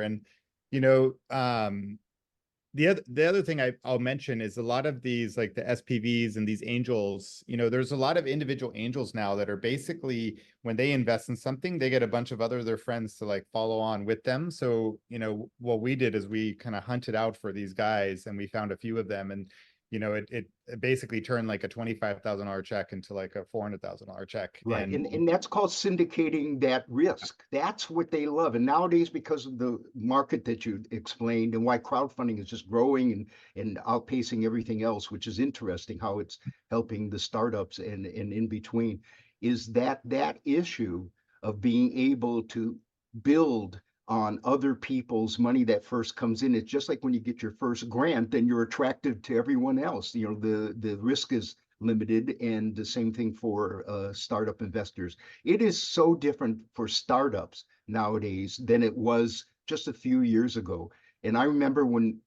And, you know, the other thing I'll mention is a lot of these, like the SPVs and these angels, you know, there's a lot of individual angels now that are basically, when they invest in something, they get a bunch of their friends to like follow on with them. So, you know, what we did is we kind of hunted out for these guys and we found a few of them, and you know, it basically turned like a $25,000 check into like a $400,000 check. Right. And that's called syndicating that risk. That's what they love. And nowadays, because of the market that you explained and why crowdfunding is just growing and outpacing everything else, which is interesting how it's helping the startups and in between, is that issue of being able to build on other people's money that first comes in. It's just like when you get your first grant, then you're attractive to everyone else. You know, the risk is limited, and the same thing for startup investors. It is so different for startups nowadays than it was just a few years ago. And I remember when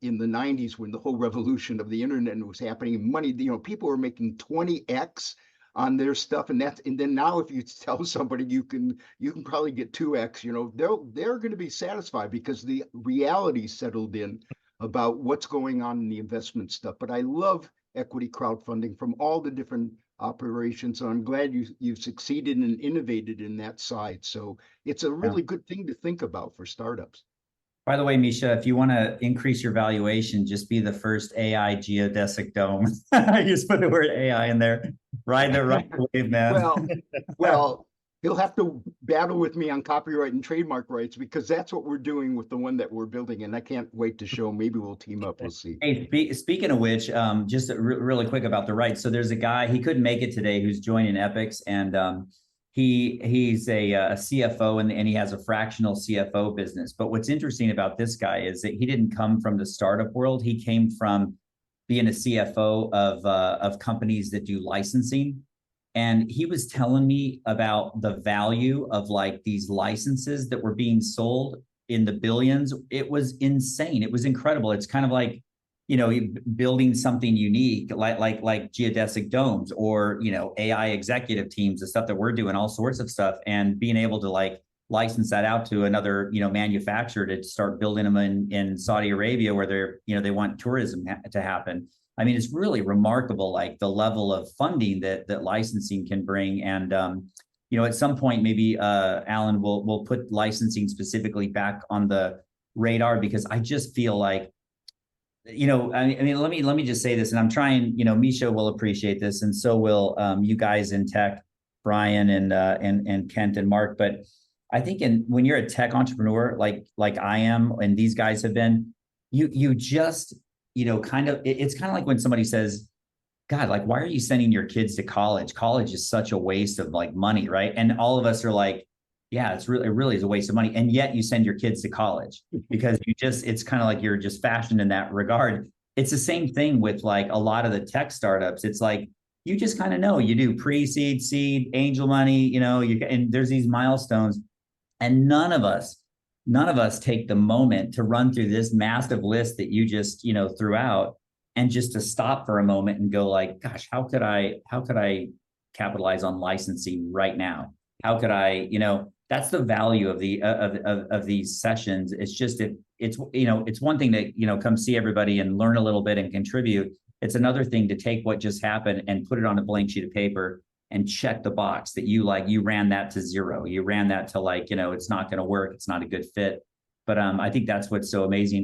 in the 90s, when the whole revolution of the internet was happening, money, you know, people were making 20x on their stuff, and then now if you tell somebody you can probably get 2x, you know, they're going to be satisfied because the reality settled in about what's going on in the investment stuff. But I love equity crowdfunding from all the different operations. And I'm glad you've succeeded and innovated in that side. So it's a really good thing to think about for startups. By the way, Misha, if you want to increase your valuation, just be the first AI geodesic dome. I just put the word AI in there. Ride the right wave, man. Well, he'll have to battle with me on copyright and trademark rights, because that's what we're doing with the one that we're building, and I can't wait to show. Maybe we'll team up. We'll see. Hey, speaking of which, just really quick about the rights. So there's a guy, he couldn't make it today, who's joining EPX, and he's a CFO, and he has a fractional CFO business. But what's interesting about this guy is that he didn't come from the startup world. He came from being a CFO of companies that do licensing. And he was telling me about the value of like these licenses that were being sold in the billions. It was insane. It was incredible. It's kind of like, you know, building something unique, like geodesic domes, or, you know, AI executive teams, the stuff that we're doing, all sorts of stuff, and being able to like license that out to another, you know, manufacturer to start building them in Saudi Arabia, where they're, you know, they want tourism to happen. I mean, it's really remarkable, like the level of funding that licensing can bring. And, you know, at some point, maybe Alan will put licensing specifically back on the radar, because I just feel like, you know, I mean, let me just say this, and I'm trying, you know, Misha will appreciate this, and so will you guys in tech, Brian and Kent and Mark. But I think when you're a tech entrepreneur, like I am, and these guys have been, you just, you know, it's kind of like when somebody says, God, like, why are you sending your kids to college? College is such a waste of like money, right? And all of us are like, yeah, it really is a waste of money. And yet you send your kids to college because it's kind of like you're just fashioned in that regard. It's the same thing with like a lot of the tech startups. It's like, you just kind of know, you do pre-seed, seed, angel money, you know, and there's these milestones, and none of us take the moment to run through this massive list that you just, you know, threw out, and just to stop for a moment and go like, gosh, how could I capitalize on licensing right now? How could I, you know, that's the value of these sessions. It's just, it's, you know, it's one thing to, you know, come see everybody and learn a little bit and contribute. It's another thing to take what just happened and put it on a blank sheet of paper and check the box that you ran that to zero. You ran that to like, you know, it's not going to work. It's not a good fit. But I think that's what's so amazing.